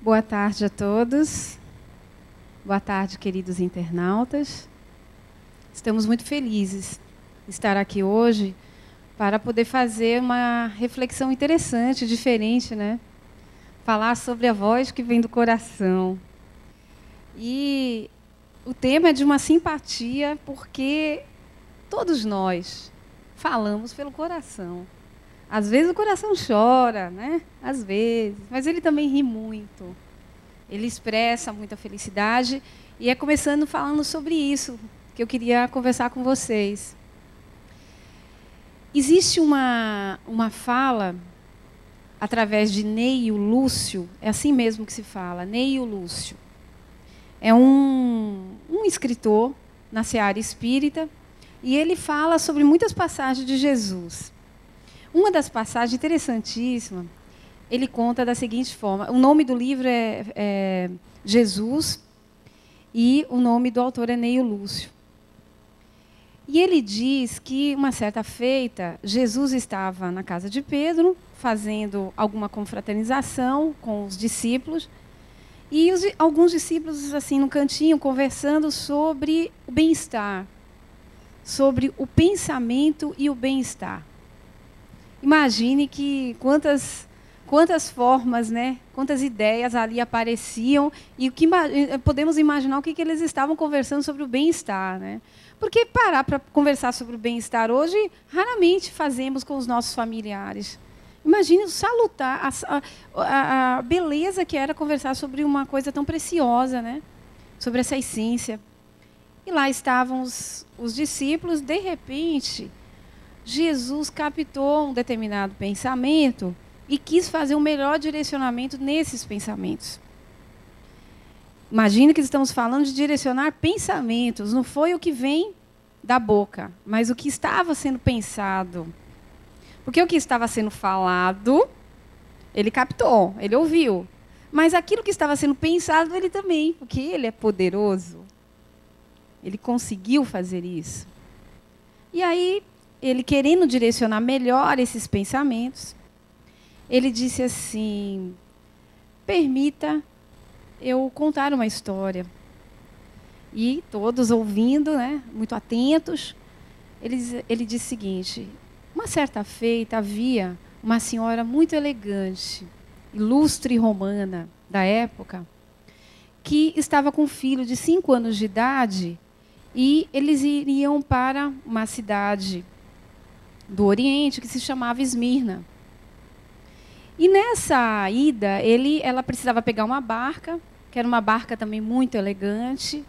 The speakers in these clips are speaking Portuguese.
Boa tarde a todos. Boa tarde, queridos internautas. Estamos muito felizes de estar aqui hoje para poder fazer uma reflexão interessante, diferente, né? Falar sobre a voz que vem do coração. E o tema é de uma simpatia, porque todos nós falamos pelo coração. Às vezes o coração chora, né? Às vezes, mas ele também ri muito. Ele expressa muita felicidade. E é começando falando sobre isso que eu queria conversar com vocês. Existe uma fala, através de Neio Lúcio, é assim mesmo que se fala, Neio Lúcio. É um escritor na seara espírita, e ele fala sobre muitas passagens de Jesus. Uma das passagens interessantíssima, ele conta da seguinte forma. O nome do livro é Jesus e o nome do autor é Neio Lúcio. E ele diz que, uma certa feita, Jesus estava na casa de Pedro, fazendo alguma confraternização com os discípulos, e alguns discípulos, assim, no cantinho, conversando sobre o bem-estar, sobre o pensamento e o bem-estar. Imagine que quantas formas, né? Quantas ideias ali apareciam e podemos imaginar o que eles estavam conversando sobre o bem-estar, né? Porque parar para conversar sobre o bem-estar hoje, raramente fazemos com os nossos familiares. Imagine o salutar, a beleza que era conversar sobre uma coisa tão preciosa, né? Sobre essa essência. E lá estavam os discípulos, de repente, Jesus captou um determinado pensamento e quis fazer um melhor direcionamento nesses pensamentos. Imagina que estamos falando de direcionar pensamentos, não foi o que vem da boca, mas o que estava sendo pensado. Porque o que estava sendo falado, ele captou, ele ouviu. Mas aquilo que estava sendo pensado, ele também, porque ele é poderoso. Ele conseguiu fazer isso. E aí, ele querendo direcionar melhor esses pensamentos, ele disse assim: permita eu contar uma história. E todos ouvindo, né, muito atentos, ele disse o seguinte: uma certa feita havia uma senhora muito elegante, ilustre romana da época, que estava com um filho de 5 anos de idade, e eles iriam para uma cidade do Oriente que se chamava Esmirna. E nessa ida, ela precisava pegar uma barca, que era uma barca também muito elegante,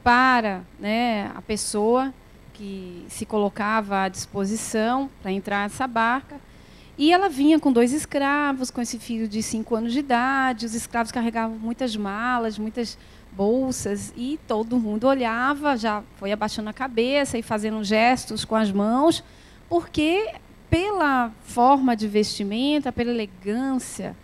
para, né, a pessoa que se colocava à disposição para entrar nessa barca. E ela vinha com 2 escravos, com esse filho de 5 anos de idade. Os escravos carregavam muitas malas, muitas bolsas, e todo mundo olhava, já foi abaixando a cabeça e fazendo gestos com as mãos, porque pela forma de vestimenta, pela elegância,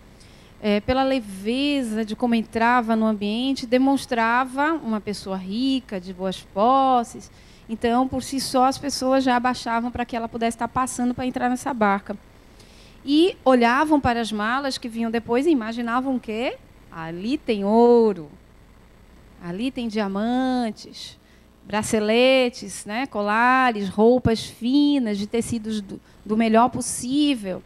pela leveza de como entrava no ambiente, demonstrava uma pessoa rica, de boas posses. Então, por si só, as pessoas já abaixavam para que ela pudesse estar passando para entrar nessa barca. E olhavam para as malas que vinham depois e imaginavam que ali tem ouro, ali tem diamantes, braceletes, né, colares, roupas finas, de tecidos do melhor possível.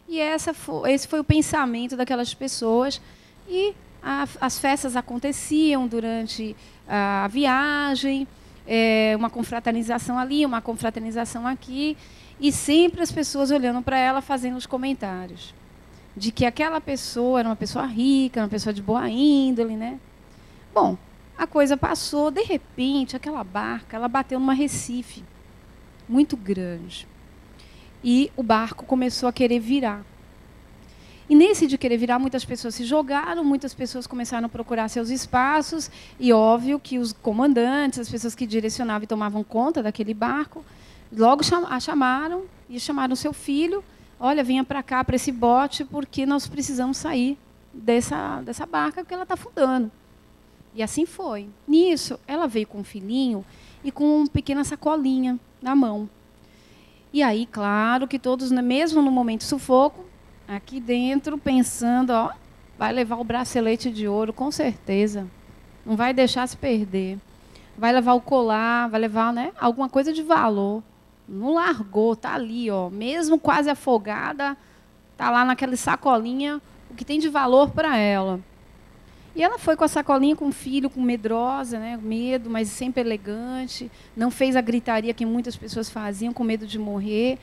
E esse foi o pensamento daquelas pessoas. E as festas aconteciam durante a viagem, uma confraternização ali, uma confraternização aqui, e sempre as pessoas olhando para ela, fazendo os comentários de que aquela pessoa era uma pessoa rica, uma pessoa de boa índole, né? Bom, a coisa passou, de repente, aquela barca, ela bateu numa recife muito grande. E o barco começou a querer virar. E nesse de querer virar, muitas pessoas se jogaram, muitas pessoas começaram a procurar seus espaços, e óbvio que os comandantes, as pessoas que direcionavam e tomavam conta daquele barco, logo a chamaram, e chamaram seu filho: olha, venha para cá, para esse bote, porque nós precisamos sair dessa barca, porque ela está afundando. E assim foi. Nisso, ela veio com um filhinho e com uma pequena sacolinha na mão. E aí, claro que todos, mesmo no momento de sufoco, aqui dentro, pensando, ó, vai levar o bracelete de ouro, com certeza. Não vai deixar se perder. Vai levar o colar, vai levar, né, alguma coisa de valor. Não largou, está ali, ó, mesmo quase afogada, está lá naquela sacolinha, o que tem de valor para ela. E ela foi com a sacolinha, com o filho, com medrosa, né, medo, mas sempre elegante. Não fez a gritaria que muitas pessoas faziam, com medo de morrer.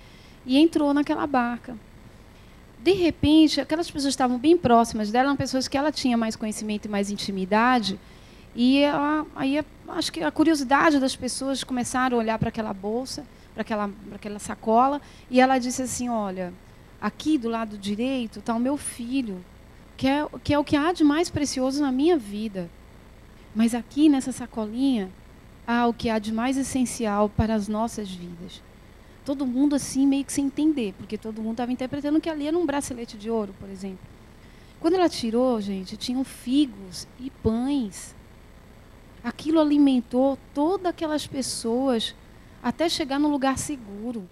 E entrou naquela barca. De repente, aquelas pessoas estavam bem próximas dela, eram pessoas que ela tinha mais conhecimento e mais intimidade. E aí acho que a curiosidade das pessoas começaram a olhar para aquela bolsa, para aquela sacola, e ela disse assim, olha, aqui do lado direito está o meu filho, que é o que há de mais precioso na minha vida. Mas aqui nessa sacolinha há o que há de mais essencial para as nossas vidas. Todo mundo assim meio que sem entender, porque todo mundo estava interpretando que ali era um bracelete de ouro, por exemplo. Quando ela tirou, gente, tinham figos e pães. Aquilo alimentou todas aquelas pessoas até chegar num lugar seguro.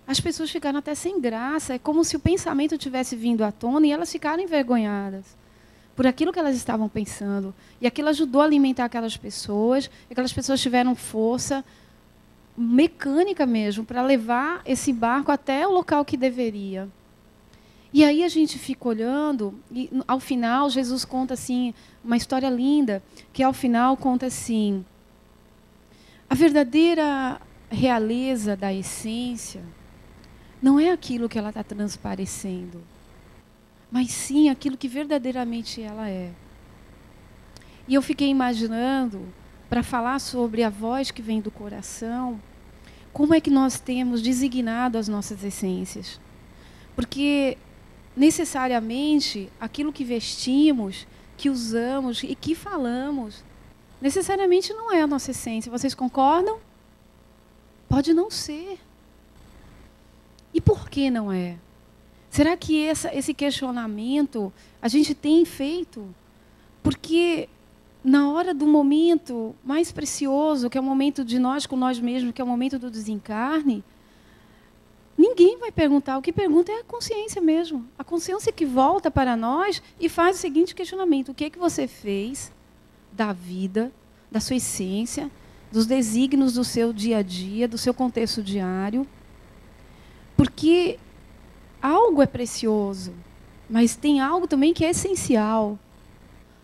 As pessoas ficaram até sem graça. É como se o pensamento tivesse vindo à tona e elas ficaram envergonhadas por aquilo que elas estavam pensando. E aquilo ajudou a alimentar aquelas pessoas. E aquelas pessoas tiveram força mecânica mesmo para levar esse barco até o local que deveria. E aí a gente fica olhando, e ao final Jesus conta assim, uma história linda, que ao final conta assim, a verdadeira realeza da essência não é aquilo que ela está transparecendo, mas sim aquilo que verdadeiramente ela é. E eu fiquei imaginando, para falar sobre a voz que vem do coração, como é que nós temos designado as nossas essências. Porque necessariamente aquilo que vestimos, que usamos e que falamos, necessariamente não é a nossa essência. Vocês concordam? Pode não ser. E por que não é? Será que esse questionamento a gente tem feito? Porque na hora do momento mais precioso, que é o momento de nós com nós mesmos, que é o momento do desencarne, ninguém vai perguntar. O que pergunta é a consciência mesmo. A consciência que volta para nós e faz o seguinte questionamento. O que é que você fez da vida, da sua essência, dos desígnios do seu dia a dia, do seu contexto diário? Porque algo é precioso, mas tem algo também que é essencial,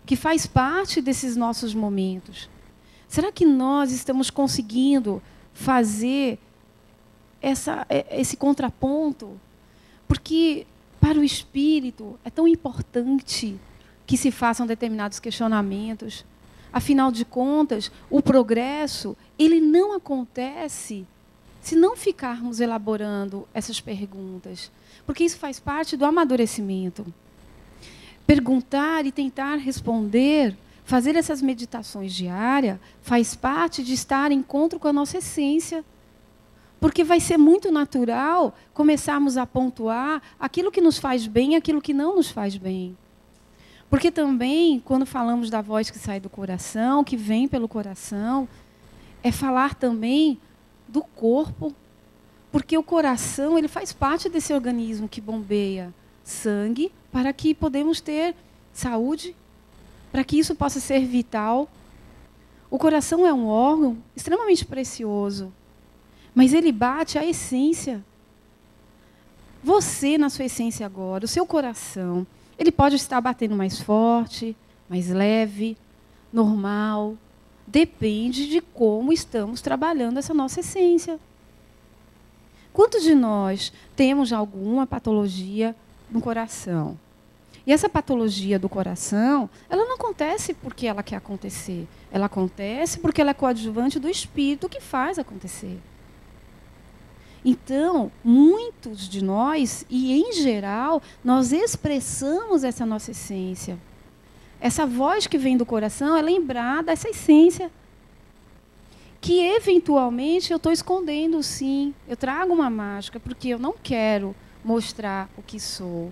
que faz parte desses nossos momentos. Será que nós estamos conseguindo fazer esse contraponto? Porque para o espírito é tão importante que se façam determinados questionamentos. Afinal de contas, o progresso ele não acontece se não ficarmos elaborando essas perguntas, porque isso faz parte do amadurecimento. Perguntar e tentar responder, fazer essas meditações diárias, faz parte de estar em encontro com a nossa essência. Porque vai ser muito natural começarmos a pontuar aquilo que nos faz bem e aquilo que não nos faz bem. Porque também, quando falamos da voz que sai do coração, que vem pelo coração, é falar também do corpo. Porque o coração ele faz parte desse organismo que bombeia sangue para que podemos ter saúde, para que isso possa ser vital. O coração é um órgão extremamente precioso. Mas ele bate a essência. Você, na sua essência agora, o seu coração, ele pode estar batendo mais forte, mais leve, normal. Depende de como estamos trabalhando essa nossa essência. Quantos de nós temos alguma patologia no coração? E essa patologia do coração, ela não acontece porque ela quer acontecer. Ela acontece porque ela é coadjuvante do espírito que faz acontecer. Então, muitos de nós, e em geral, nós expressamos essa nossa essência. Essa voz que vem do coração é lembrar dessa essência. Que, eventualmente, eu estou escondendo, sim. Eu trago uma máscara, porque eu não quero mostrar o que sou.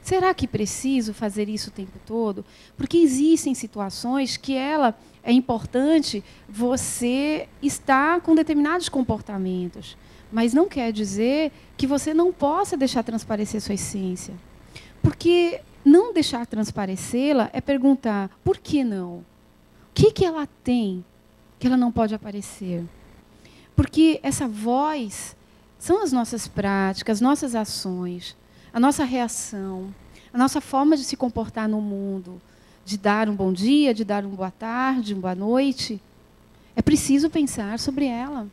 Será que preciso fazer isso o tempo todo? Porque existem situações que é importante você estar com determinados comportamentos. Mas não quer dizer que você não possa deixar transparecer sua essência. Porque não deixar transparecê-la é perguntar, por que não? O que ela tem que ela não pode aparecer? Porque essa voz são as nossas práticas, as nossas ações, a nossa reação, a nossa forma de se comportar no mundo, de dar um bom dia, de dar uma boa tarde, uma boa noite. É preciso pensar sobre ela.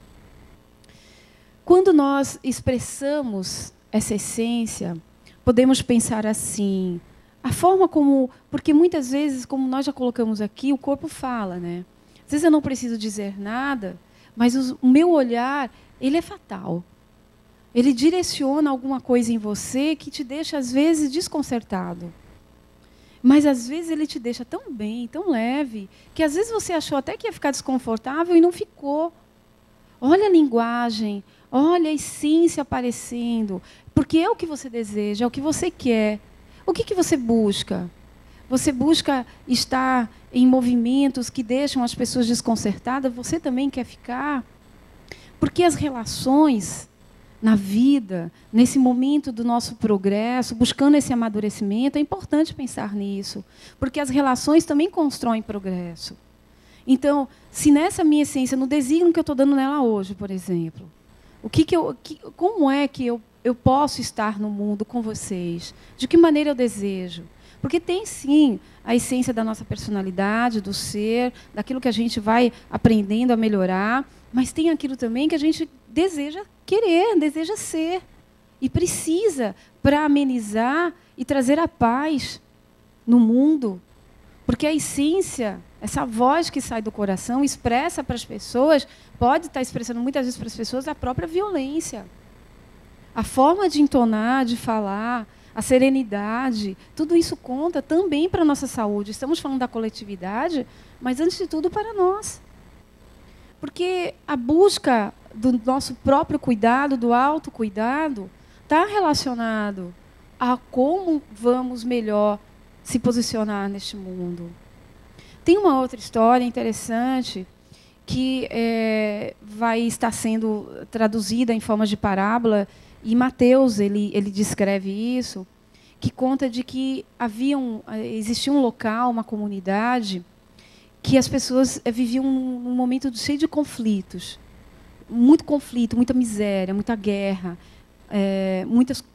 Quando nós expressamos essa essência, podemos pensar assim, a forma como... Porque muitas vezes, como nós já colocamos aqui, o corpo fala, né? Às vezes eu não preciso dizer nada, mas o meu olhar, ele é fatal. Ele direciona alguma coisa em você que te deixa, às vezes, desconcertado. Mas, às vezes, ele te deixa tão bem, tão leve, que, às vezes, você achou até que ia ficar desconfortável e não ficou. Olha a linguagem, olha a essência aparecendo. Porque é o que você deseja, é o que você quer. O que você busca? Você busca estar em movimentos que deixam as pessoas desconcertadas? Você também quer ficar? Porque as relações na vida, nesse momento do nosso progresso, buscando esse amadurecimento, é importante pensar nisso. Porque as relações também constroem progresso. Então, se nessa minha essência, no desígnio que eu estou dando nela hoje, por exemplo, como é que eu posso estar no mundo com vocês? De que maneira eu desejo? Porque tem, sim, a essência da nossa personalidade, do ser, daquilo que a gente vai aprendendo a melhorar, mas tem aquilo também que a gente deseja querer, deseja ser. E precisa para amenizar e trazer a paz no mundo. Porque a essência, essa voz que sai do coração, expressa para as pessoas, pode estar expressando muitas vezes para as pessoas a própria violência. A forma de entonar, de falar, a serenidade, tudo isso conta também para a nossa saúde. Estamos falando da coletividade, mas, antes de tudo, para nós. Porque a busca do nosso próprio cuidado, do autocuidado, está relacionado a como vamos melhor se posicionar neste mundo. Tem uma outra história interessante que vai estar sendo traduzida em forma de parábola, e Mateus ele descreve isso, que conta de que existia um local, uma comunidade, que as pessoas viviam num momento cheio de conflitos. Muito conflito, muita miséria, muita guerra,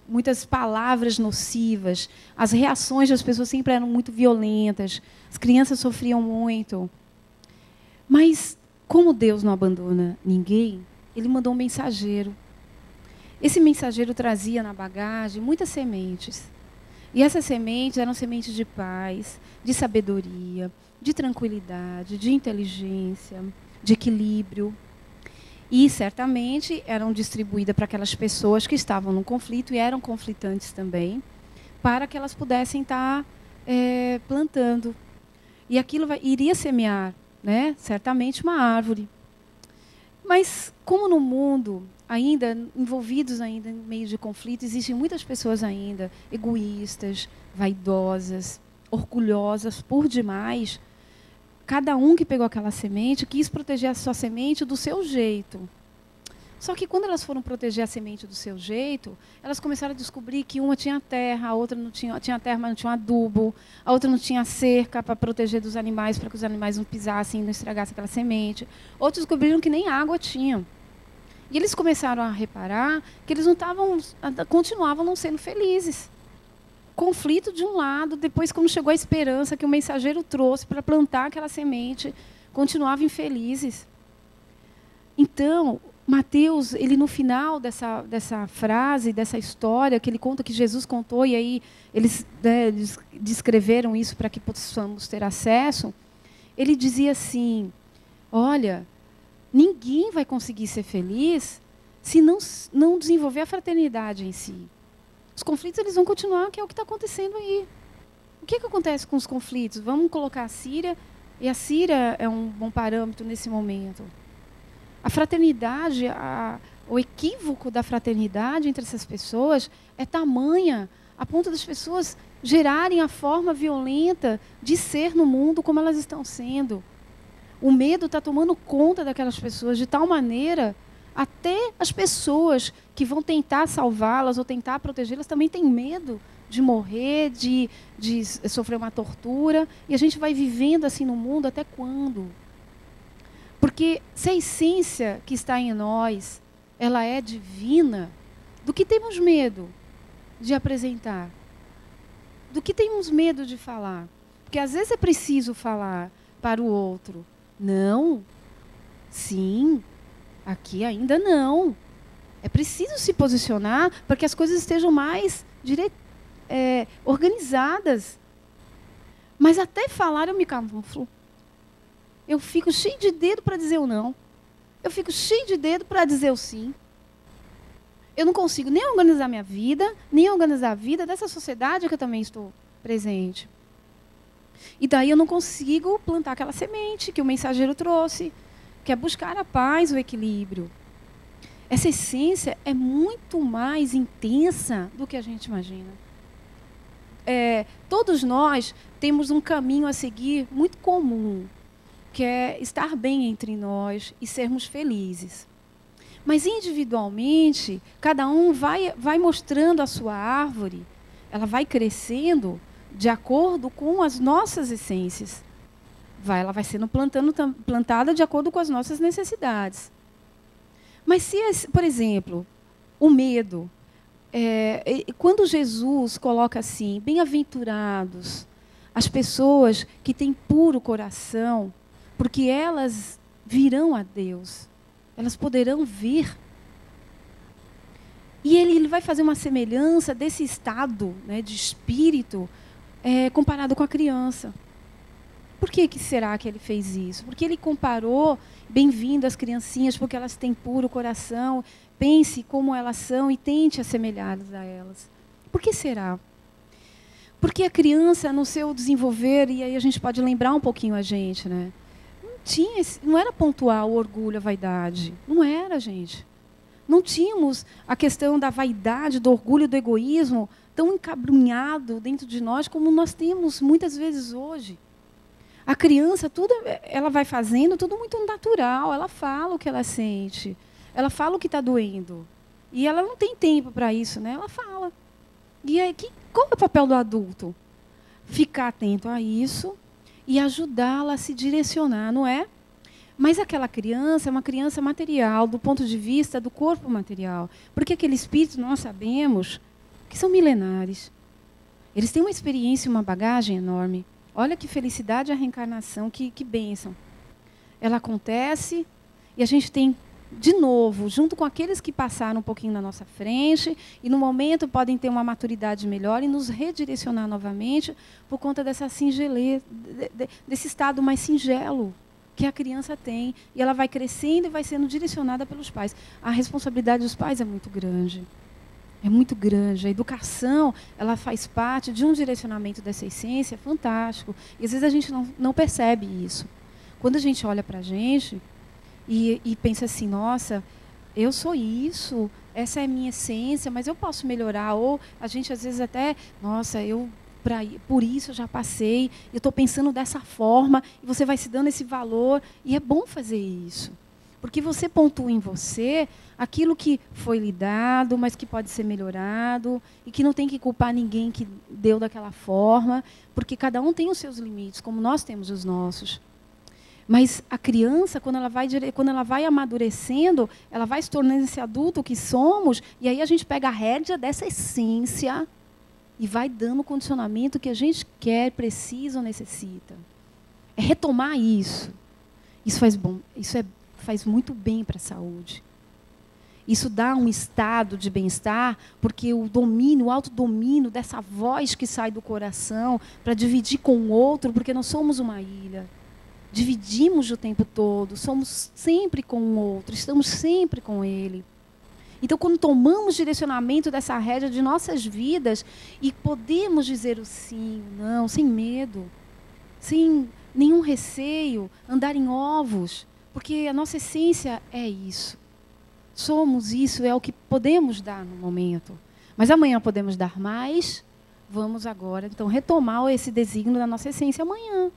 muitas palavras nocivas. As reações das pessoas sempre eram muito violentas. As crianças sofriam muito. Mas, como Deus não abandona ninguém, ele mandou um mensageiro. Esse mensageiro trazia na bagagem muitas sementes. E essas sementes eram sementes de paz, de sabedoria, de tranquilidade, de inteligência, de equilíbrio. E, certamente, eram distribuídas para aquelas pessoas que estavam no conflito e eram conflitantes também, para que elas pudessem estar plantando. E aquilo iria semear, né, certamente, uma árvore. Mas, como no mundo, ainda envolvidos ainda em meio de conflito, existem muitas pessoas ainda egoístas, vaidosas, orgulhosas por demais. Cada um que pegou aquela semente quis proteger a sua semente do seu jeito. Só que, quando elas foram proteger a semente do seu jeito, elas começaram a descobrir que uma tinha terra, a outra não tinha terra, mas não tinha adubo, a outra não tinha cerca para proteger dos animais, para que os animais não pisassem e não estragassem aquela semente. Outros descobriram que nem água tinham. E eles começaram a reparar que eles continuavam não sendo felizes. Conflito de um lado, depois, quando chegou a esperança que o mensageiro trouxe para plantar aquela semente, continuavam infelizes. Então, Mateus, ele no final dessa frase, dessa história, que ele conta que Jesus contou, e aí eles descreveram isso para que possamos ter acesso, ele dizia assim, olha, ninguém vai conseguir ser feliz se não desenvolver a fraternidade em si. Os conflitos eles vão continuar, que é o que está acontecendo aí. O que acontece com os conflitos? Vamos colocar a Síria, e a Síria é um bom parâmetro nesse momento. A fraternidade, o equívoco da fraternidade entre essas pessoas é tamanha, a ponto das pessoas gerarem a forma violenta de ser no mundo como elas estão sendo. O medo está tomando conta daquelas pessoas de tal maneira, até as pessoas que vão tentar salvá-las ou tentar protegê-las também têm medo de morrer, de sofrer uma tortura. E a gente vai vivendo assim no mundo até quando? Porque se a essência que está em nós, ela é divina, do que temos medo de apresentar? Do que temos medo de falar? Porque às vezes é preciso falar para o outro. Não. Sim. Aqui ainda não. É preciso se posicionar para que as coisas estejam mais organizadas. Mas até falar eu me camuflo. Eu fico cheio de dedo para dizer o não. Eu fico cheio de dedo para dizer o sim. Eu não consigo nem organizar minha vida, nem organizar a vida dessa sociedade que eu também estou presente. E daí eu não consigo plantar aquela semente que o mensageiro trouxe, que é buscar a paz, o equilíbrio. Essa essência é muito mais intensa do que a gente imagina. Todos nós temos um caminho a seguir muito comum, que é estar bem entre nós e sermos felizes. Mas individualmente, cada um vai mostrando a sua árvore, ela vai crescendo de acordo com as nossas essências. Ela vai sendo plantada de acordo com as nossas necessidades. Mas se, por exemplo, o medo, quando Jesus coloca assim, bem-aventurados as pessoas que têm puro coração, porque elas virão a Deus, elas poderão vir. E ele vai fazer uma semelhança desse estado, né, de espírito comparado com a criança. Por que será que ele fez isso? Porque ele comparou, bem-vindo às criancinhas, porque elas têm puro coração, pense como elas são e tente assemelhá-las a elas. Por que será? Porque a criança, no seu desenvolver, e aí a gente pode lembrar um pouquinho a gente, né? Não era pontual o orgulho, a vaidade. Não era, gente. Não tínhamos a questão da vaidade, do orgulho, do egoísmo tão encabrunhado dentro de nós como nós temos muitas vezes hoje. A criança, tudo ela vai fazendo, tudo muito natural. Ela fala o que ela sente. Ela fala o que está doendo. E ela não tem tempo para isso, né? Ela fala. E aí, qual é o papel do adulto? Ficar atento a isso e ajudá-la a se direcionar, não é? Mas aquela criança é uma criança material, do ponto de vista do corpo material. Porque aquele espírito, nós sabemos, que são milenares. Eles têm uma experiência, uma bagagem enorme. Olha que felicidade a reencarnação, que bênção. Ela acontece e a gente tem, de novo, junto com aqueles que passaram um pouquinho na nossa frente e no momento podem ter uma maturidade melhor e nos redirecionar novamente por conta dessa singeleza, desse estado mais singelo que a criança tem. E ela vai crescendo e vai sendo direcionada pelos pais. A responsabilidade dos pais é muito grande. É muito grande. A educação, ela faz parte de um direcionamento dessa essência fantástico. E às vezes a gente não percebe isso. Quando a gente olha para a gente e pensa assim, nossa, eu sou isso, essa é a minha essência, mas eu posso melhorar. Ou a gente às vezes até, nossa, por isso eu já passei, eu estou pensando dessa forma, e você vai se dando esse valor. E é bom fazer isso. Porque você pontua em você aquilo que foi lhe dado, mas que pode ser melhorado, e que não tem que culpar ninguém que deu daquela forma, porque cada um tem os seus limites, como nós temos os nossos. Mas a criança, quando ela vai amadurecendo, ela vai se tornando esse adulto que somos, e aí a gente pega a rédea dessa essência e vai dando o condicionamento que a gente quer, precisa ou necessita. É retomar isso. Isso faz muito bem para a saúde. Isso dá um estado de bem-estar, porque o autodomínio dessa voz que sai do coração para dividir com o outro, porque nós somos uma ilha. Dividimos o tempo todo, somos sempre com o outro, estamos sempre com ele. Então, quando tomamos direcionamento dessa rédea de nossas vidas e podemos dizer o sim, o não, sem medo, sem nenhum receio, andar em ovos, porque a nossa essência é isso. Somos isso, é o que podemos dar no momento. Mas amanhã podemos dar mais, vamos agora, então, retomar esse desígnio da nossa essência amanhã.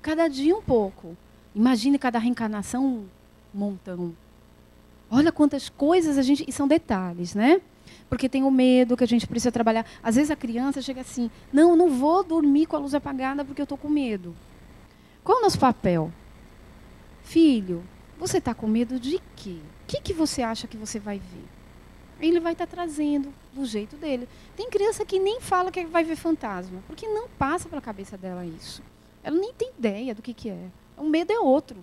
Cada dia um pouco. Imagine cada reencarnação um montão. Olha quantas coisas e são detalhes, né? Porque tem o medo que a gente precisa trabalhar. Às vezes a criança chega assim, não, eu não vou dormir com a luz apagada porque eu estou com medo. Qual é o nosso papel? Filho, você está com medo de quê? O que você acha que você vai ver? Ele vai estar trazendo do jeito dele. Tem criança que nem fala que vai ver fantasma, porque não passa pela cabeça dela isso. Ela nem tem ideia do que é. O medo é outro.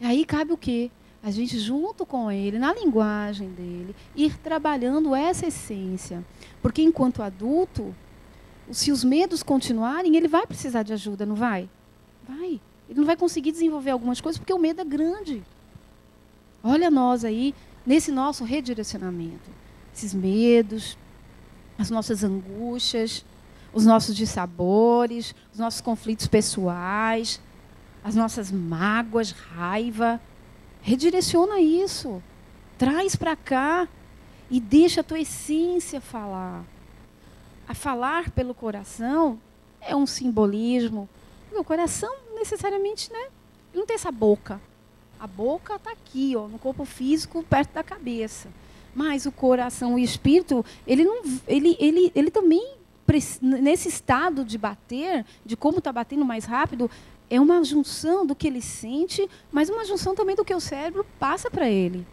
E aí cabe o quê? A gente, junto com ele, na linguagem dele, ir trabalhando essa essência. Porque, enquanto adulto, se os medos continuarem, ele vai precisar de ajuda, não vai? Vai. Ele não vai conseguir desenvolver algumas coisas, porque o medo é grande. Olha nós aí, nesse nosso redirecionamento. Esses medos, as nossas angústias, os nossos dissabores, os nossos conflitos pessoais, as nossas mágoas, raiva. Redireciona isso. Traz para cá e deixa a tua essência falar. A falar pelo coração é um simbolismo. O coração, necessariamente, né? Ele não tem essa boca. A boca está aqui, ó, no corpo físico, perto da cabeça. Mas o coração, o espírito, ele também, nesse estado de bater, de como está batendo mais rápido, é uma junção do que ele sente, mas uma junção também do que o cérebro passa para ele.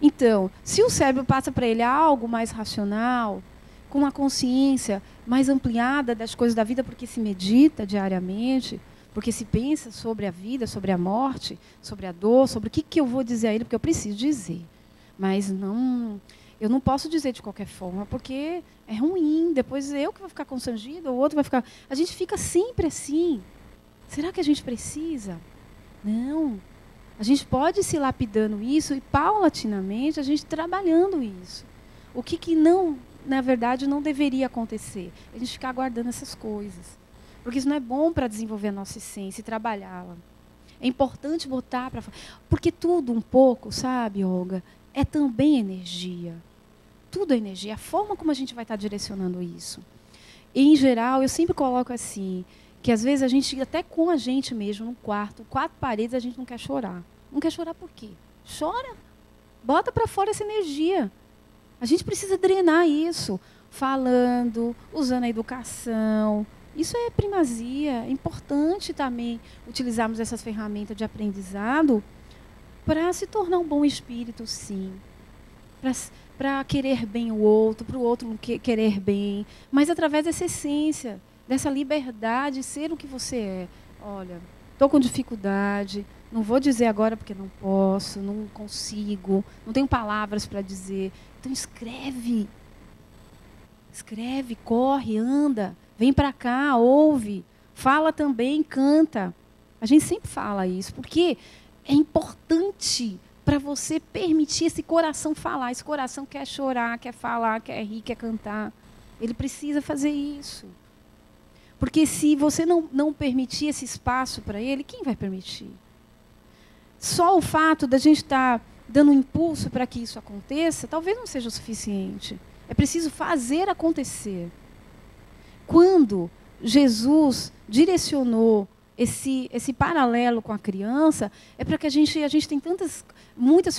Então, se o cérebro passa para ele algo mais racional, com uma consciência mais ampliada das coisas da vida, porque se medita diariamente, porque se pensa sobre a vida, sobre a morte, sobre a dor, sobre o que eu vou dizer a ele, porque eu preciso dizer. Mas eu não posso dizer de qualquer forma, porque é ruim. Depois eu que vou ficar constrangido, o outro vai ficar... A gente fica sempre assim. Será que a gente precisa? Não. A gente pode ir se lapidando isso e, paulatinamente, a gente trabalhando isso. O que não, na verdade, não deveria acontecer? A gente ficar guardando essas coisas. Porque isso não é bom para desenvolver a nossa essência e trabalhá-la. É importante botar para fora. Porque tudo um pouco, sabe, Olga, é também energia. Tudo é energia. A forma como a gente vai estar direcionando isso. E, em geral, eu sempre coloco assim... que às vezes a gente, até com a gente mesmo, no quarto, 4 paredes, a gente não quer chorar. Não quer chorar por quê? Chora. Bota para fora essa energia. A gente precisa drenar isso. Falando, usando a educação. Isso é primazia. É importante também utilizarmos essas ferramentas de aprendizado para se tornar um bom espírito, sim. Para querer bem o outro, para o outro querer bem. Mas através dessa essência, dessa liberdade de ser o que você é. Olha, estou com dificuldade, não vou dizer agora porque não posso, não consigo, não tenho palavras para dizer. Então escreve. Escreve, corre, anda, vem para cá, ouve, fala também, canta. A gente sempre fala isso, porque é importante para você permitir esse coração falar. Esse coração quer chorar, quer falar, quer rir, quer cantar. Ele precisa fazer isso. Porque se você não permitir esse espaço para ele, quem vai permitir? Só o fato da gente estar dando um impulso para que isso aconteça, talvez não seja o suficiente. É preciso fazer acontecer. Quando Jesus direcionou esse paralelo com a criança, é para que a gente tem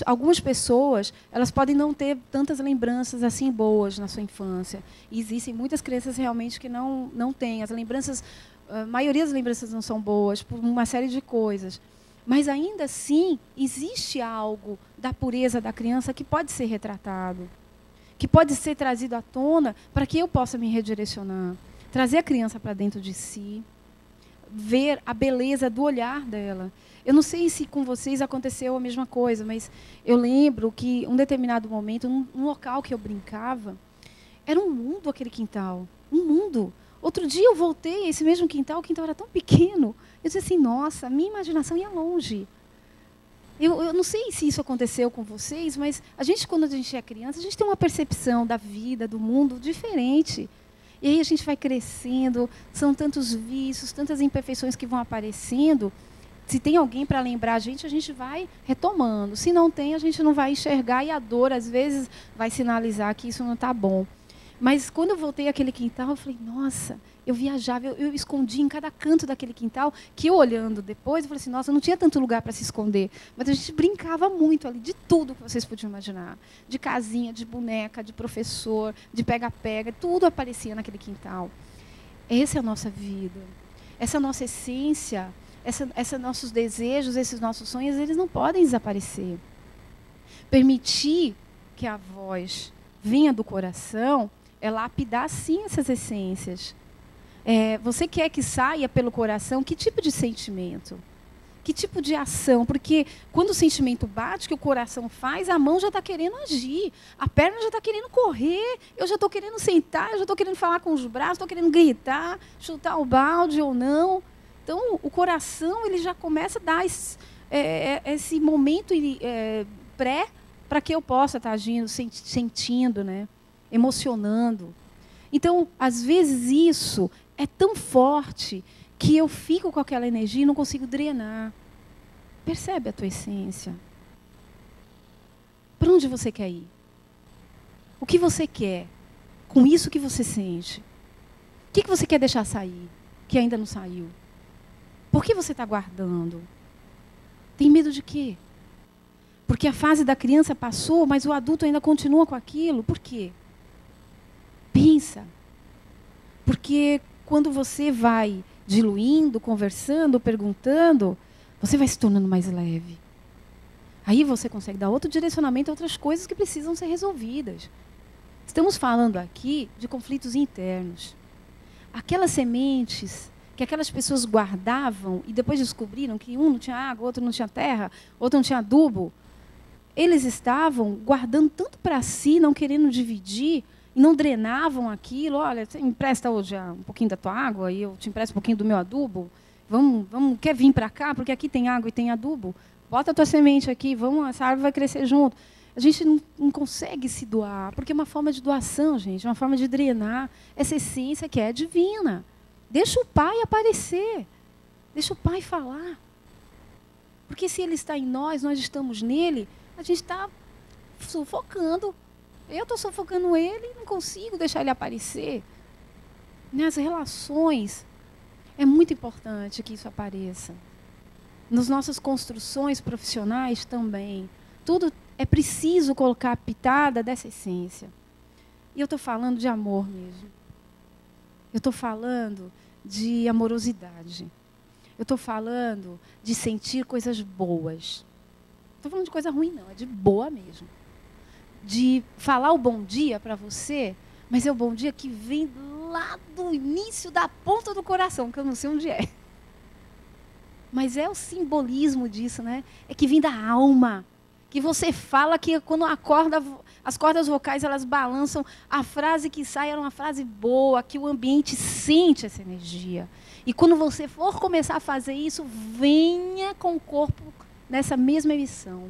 algumas pessoas, elas podem não ter tantas lembranças assim boas na sua infância. E existem muitas crianças realmente que não têm. As lembranças, a maioria das lembranças não são boas, por uma série de coisas. Mas ainda assim, existe algo da pureza da criança que pode ser retratado, que pode ser trazido à tona para que eu possa me redirecionar. Trazer a criança para dentro de si, ver a beleza do olhar dela. Eu não sei se com vocês aconteceu a mesma coisa, mas eu lembro que um determinado momento, num local que eu brincava, era um mundo aquele quintal, um mundo. Outro dia eu voltei a esse mesmo quintal, o quintal era tão pequeno. Eu disse assim, nossa, a minha imaginação ia longe. Eu não sei se isso aconteceu com vocês, mas quando a gente é criança, a gente tem uma percepção da vida, do mundo diferente. E aí a gente vai crescendo, são tantos vícios, tantas imperfeições que vão aparecendo. Se tem alguém para lembrar a gente vai retomando. Se não tem, a gente não vai enxergar e a dor, às vezes, vai sinalizar que isso não está bom. Mas quando eu voltei àquele quintal, eu falei, nossa, Eu viajava, eu escondia em cada canto daquele quintal, que eu olhando depois, eu falei assim, nossa, não tinha tanto lugar para se esconder. Mas a gente brincava muito ali, de tudo que vocês podiam imaginar. De casinha, de boneca, de professor, de pega-pega, tudo aparecia naquele quintal. Essa é a nossa vida. Essa é a nossa essência, esses nossos desejos, esses nossos sonhos, eles não podem desaparecer. Permitir que a voz venha do coração é lapidar, sim, essas essências. Você quer que saia pelo coração que tipo de sentimento? Que tipo de ação? Porque quando o sentimento bate, que o coração faz, a mão já está querendo agir, a perna já está querendo correr, eu já estou querendo sentar, eu já estou querendo falar com os braços, estou querendo gritar, chutar o balde ou não. Então, o coração ele já começa a dar esse momento pré para que eu possa estar agindo, sentindo, né? Emocionando. Então, às vezes, isso é tão forte que eu fico com aquela energia e não consigo drenar. Percebe a tua essência? Para onde você quer ir? O que você quer com isso que você sente? O que você quer deixar sair, que ainda não saiu? Por que você está guardando? Tem medo de quê? Porque a fase da criança passou, mas o adulto ainda continua com aquilo. Por quê? Pensa. Porque quando você vai diluindo, conversando, perguntando, você vai se tornando mais leve. Aí você consegue dar outro direcionamento a outras coisas que precisam ser resolvidas. Estamos falando aqui de conflitos internos. Aquelas sementes que aquelas pessoas guardavam e depois descobriram que um não tinha água, outro não tinha terra, outro não tinha adubo. Eles estavam guardando tanto para si, não querendo dividir, e não drenavam aquilo. Olha, você me empresta hoje um pouquinho da tua água e eu te empresto um pouquinho do meu adubo? Quer vir para cá? Porque aqui tem água e tem adubo. Bota a tua semente aqui, essa árvore vai crescer junto. A gente não consegue se doar, porque é uma forma de doação, gente, é uma forma de drenar essa essência que é divina. Deixa o Pai aparecer. Deixa o Pai falar. Porque se Ele está em nós, nós estamos nele, a gente está sufocando. Eu estou sufocando Ele e não consigo deixar Ele aparecer. Nas relações, é muito importante que isso apareça. Nas nossas construções profissionais também. Tudo é preciso colocar a pitada dessa essência. E eu estou falando de amor mesmo. Eu estou falando de amorosidade. Eu estou falando de sentir coisas boas. Não estou falando de coisa ruim, não. É de boa mesmo. De falar o bom dia para você, mas é o bom dia que vem lá do início da ponta do coração, que eu não sei onde é. Mas é o simbolismo disso, né? É que vem da alma. Que você fala que quando acorda, as cordas vocais elas balançam, a frase que sai era uma frase boa, que o ambiente sente essa energia. E quando você for começar a fazer isso, venha com o corpo nessa mesma emissão.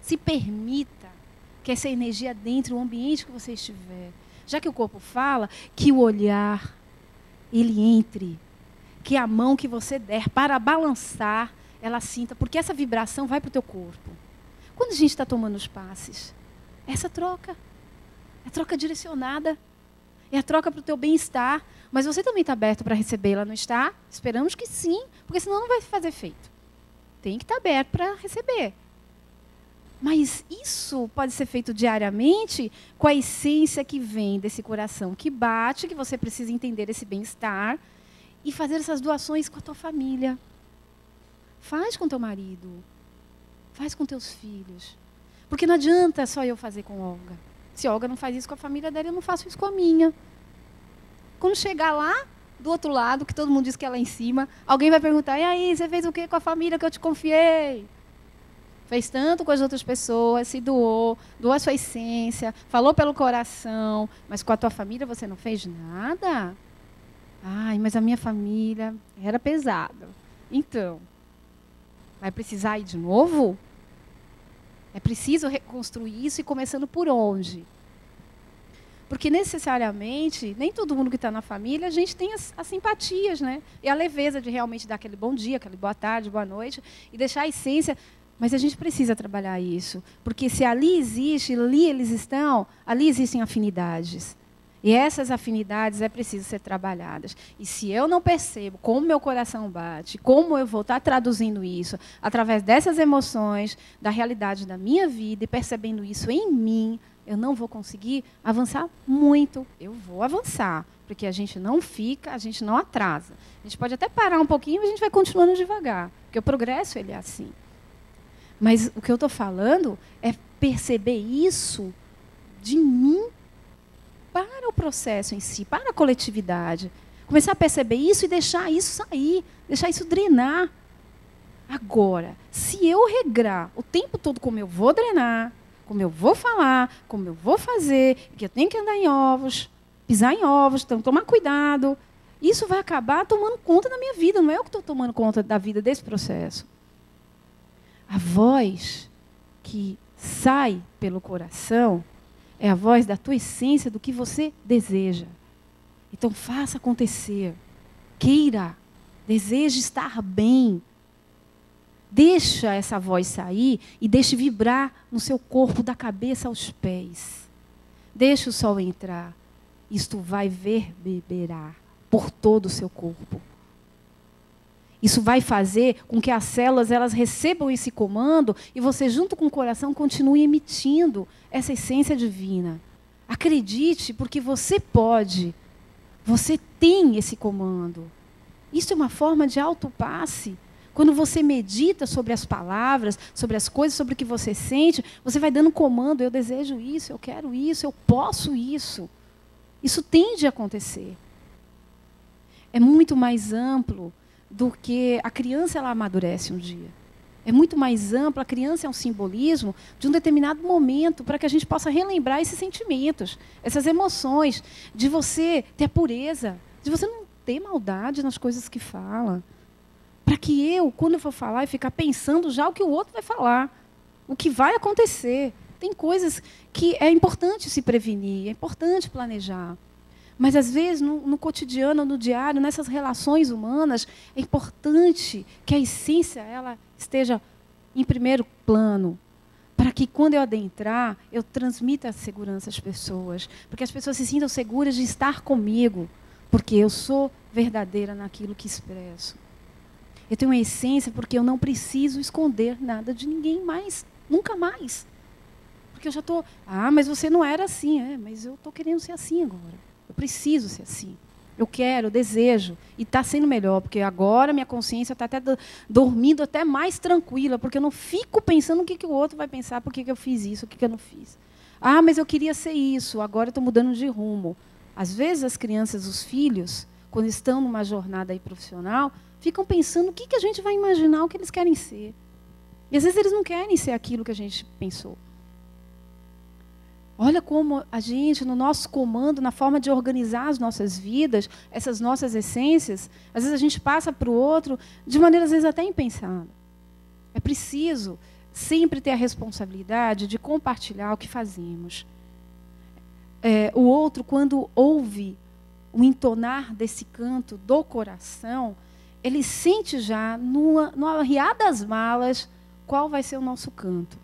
Se permita que essa energia adentre o ambiente que você estiver. Já que o corpo fala, que o olhar, ele entre. Que a mão que você der para balançar, ela sinta, porque essa vibração vai para o teu corpo. Quando a gente está tomando os passes, essa troca. É troca direcionada. É a troca para o teu bem-estar. Mas você também está aberto para recebê-la, não está? Esperamos que sim, porque senão não vai fazer efeito. Tem que estar aberto para receber. Mas isso pode ser feito diariamente com a essência que vem desse coração que bate, que você precisa entender esse bem-estar e fazer essas doações com a tua família. Faz com teu marido. Faz com teus filhos. Porque não adianta só eu fazer com Olga. Se a Olga não faz isso com a família dela, eu não faço isso com a minha. Quando chegar lá, do outro lado, que todo mundo diz que é lá em cima, alguém vai perguntar, e aí, você fez o que com a família que eu te confiei? Fez tanto com as outras pessoas, se doou a sua essência, falou pelo coração, mas com a tua família você não fez nada? Ai, mas a minha família era pesada. Então, vai precisar ir de novo? É preciso reconstruir isso e começando por onde? Porque necessariamente, nem todo mundo que está na família, a gente tem as simpatias, né? E a leveza de realmente dar aquele bom dia, aquele boa tarde, boa noite, e deixar a essência. Mas a gente precisa trabalhar isso. Porque se ali existe, ali eles estão, ali existem afinidades. E essas afinidades é preciso ser trabalhadas. E se eu não percebo como meu coração bate, como eu vou estar traduzindo isso através dessas emoções, da realidade da minha vida, e percebendo isso em mim, eu não vou conseguir avançar muito. Eu vou avançar, porque a gente não fica, a gente não atrasa. A gente pode até parar um pouquinho, mas a gente vai continuando devagar, porque o progresso ele é assim. Mas o que eu estou falando é perceber isso de mim para o processo em si, para a coletividade. Começar a perceber isso e deixar isso sair, deixar isso drenar. Agora, se eu regrar o tempo todo como eu vou drenar, como eu vou falar, como eu vou fazer, que eu tenho que andar em ovos, pisar em ovos, então tomar cuidado, isso vai acabar tomando conta da minha vida, não é eu que estou tomando conta da vida desse processo. A voz que sai pelo coração é a voz da tua essência, do que você deseja. Então, faça acontecer. Queira. Deseje estar bem. Deixa essa voz sair e deixe vibrar no seu corpo, da cabeça aos pés. Deixa o sol entrar. Isto vai reverberar por todo o seu corpo. Isso vai fazer com que as células elas recebam esse comando e você, junto com o coração, continue emitindo essa essência divina. Acredite, porque você pode. Você tem esse comando. Isso é uma forma de autopasse. Quando você medita sobre as palavras, sobre as coisas, sobre o que você sente, você vai dando comando. Eu desejo isso, eu quero isso, eu posso isso. Isso tende a acontecer. É muito mais amplo do que a criança ela amadurece um dia. É muito mais amplo, a criança é um simbolismo de um determinado momento, para que a gente possa relembrar esses sentimentos, essas emoções, de você ter a pureza, de você não ter maldade nas coisas que fala. Para que eu, quando eu for falar, eu ficar pensando já o que o outro vai falar, o que vai acontecer. Tem coisas que é importante se prevenir, é importante planejar. Mas, às vezes, no cotidiano, no diário, nessas relações humanas, é importante que a essência ela esteja em primeiro plano, para que, quando eu adentrar, eu transmita a segurança às pessoas, porque as pessoas se sintam seguras de estar comigo, porque eu sou verdadeira naquilo que expresso. Eu tenho uma essência porque eu não preciso esconder nada de ninguém mais, nunca mais. Porque eu já estou, mas você não era assim, mas eu estou querendo ser assim agora. Eu preciso ser assim. Eu quero, eu desejo. E está sendo melhor, porque agora minha consciência está até dormindo até mais tranquila, porque eu não fico pensando o que o outro vai pensar, por que eu fiz isso, o que eu não fiz. Mas eu queria ser isso, agora eu estou mudando de rumo. Às vezes as crianças, os filhos, quando estão numa jornada aí profissional, ficam pensando o que a gente vai imaginar o que eles querem ser. E às vezes eles não querem ser aquilo que a gente pensou. Olha como a gente, no nosso comando, na forma de organizar as nossas vidas, essas nossas essências, às vezes a gente passa para o outro de maneira, às vezes, até impensada. É preciso sempre ter a responsabilidade de compartilhar o que fazemos. O outro, quando ouve o entonar desse canto do coração, ele sente já, no arriar das malas, qual vai ser o nosso canto.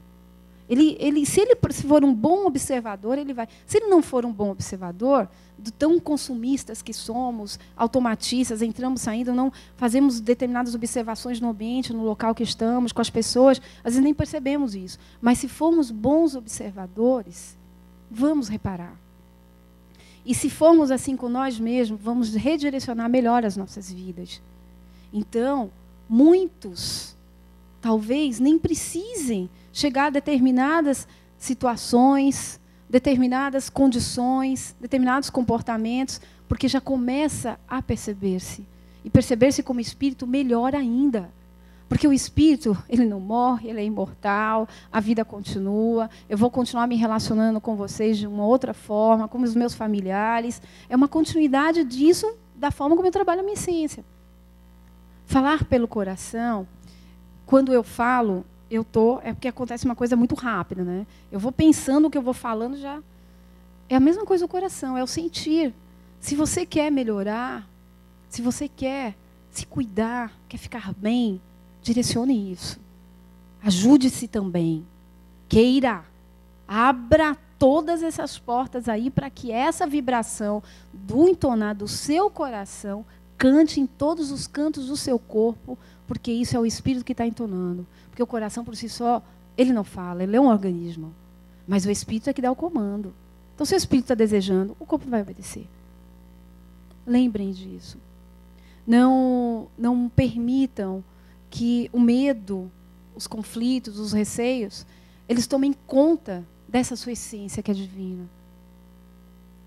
Se for um bom observador, ele vai. Se ele não for um bom observador, tão consumistas que somos, automatistas, entramos, saindo, não fazemos determinadas observações no ambiente, no local que estamos, com as pessoas, às vezes nem percebemos isso. Mas se formos bons observadores, vamos reparar. E se formos assim com nós mesmos, vamos redirecionar melhor as nossas vidas. Então, muitos talvez nem precisem chegar a determinadas situações, determinadas condições, determinados comportamentos, porque já começa a perceber-se. E perceber-se como espírito melhor ainda. Porque o espírito, ele não morre, ele é imortal, a vida continua, eu vou continuar me relacionando com vocês de uma outra forma, com os meus familiares. É uma continuidade disso, da forma como eu trabalho a minha essência. Falar pelo coração, quando eu falo, é porque acontece uma coisa muito rápida, né? Eu vou pensando o que eu vou falando já. É a mesma coisa do coração, é o sentir. Se você quer melhorar, se você quer se cuidar, quer ficar bem, direcione isso. Ajude-se também. Queira. Abra todas essas portas aí para que essa vibração do entonar do seu coração cante em todos os cantos do seu corpo, porque isso é o Espírito que está entonando. Porque o coração por si só, ele não fala, ele é um organismo. Mas o Espírito é que dá o comando. Então, se o Espírito está desejando, o corpo vai obedecer. Lembrem disso. Não permitam que o medo, os conflitos, os receios, eles tomem conta dessa sua essência que é divina.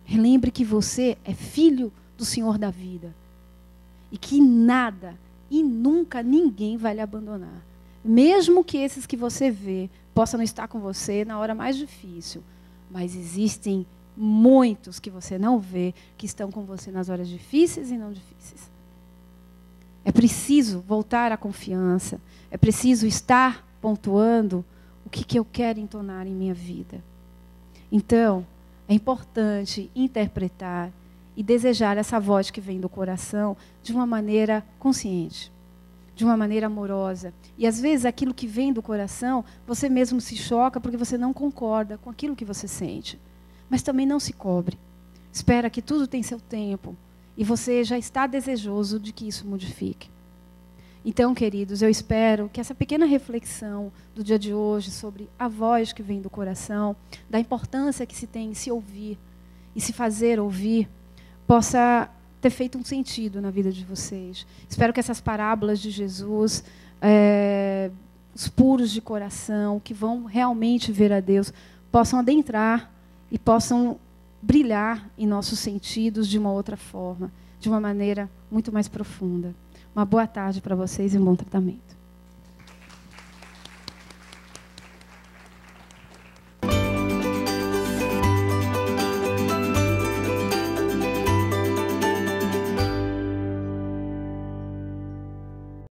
Lembre que você é filho do Senhor da vida. E que nada e nunca ninguém vai lhe abandonar. Mesmo que esses que você vê possam não estar com você na hora mais difícil. Mas existem muitos que você não vê que estão com você nas horas difíceis e não difíceis. É preciso voltar à confiança. É preciso estar pontuando o que eu quero entonar em minha vida. Então, é importante interpretar e desejar essa voz que vem do coração de uma maneira consciente, de uma maneira amorosa. E, às vezes, aquilo que vem do coração, você mesmo se choca porque você não concorda com aquilo que você sente. Mas também não se cobre. Espera que tudo tem seu tempo. E você já está desejoso de que isso modifique. Então, queridos, eu espero que essa pequena reflexão do dia de hoje sobre a voz que vem do coração, da importância que se tem em se ouvir e se fazer ouvir, possa ter feito um sentido na vida de vocês. Espero que essas parábolas de Jesus, os puros de coração, que vão realmente ver a Deus, possam adentrar e possam brilhar em nossos sentidos de uma outra forma, de uma maneira muito mais profunda. Uma boa tarde para vocês e um bom tratamento.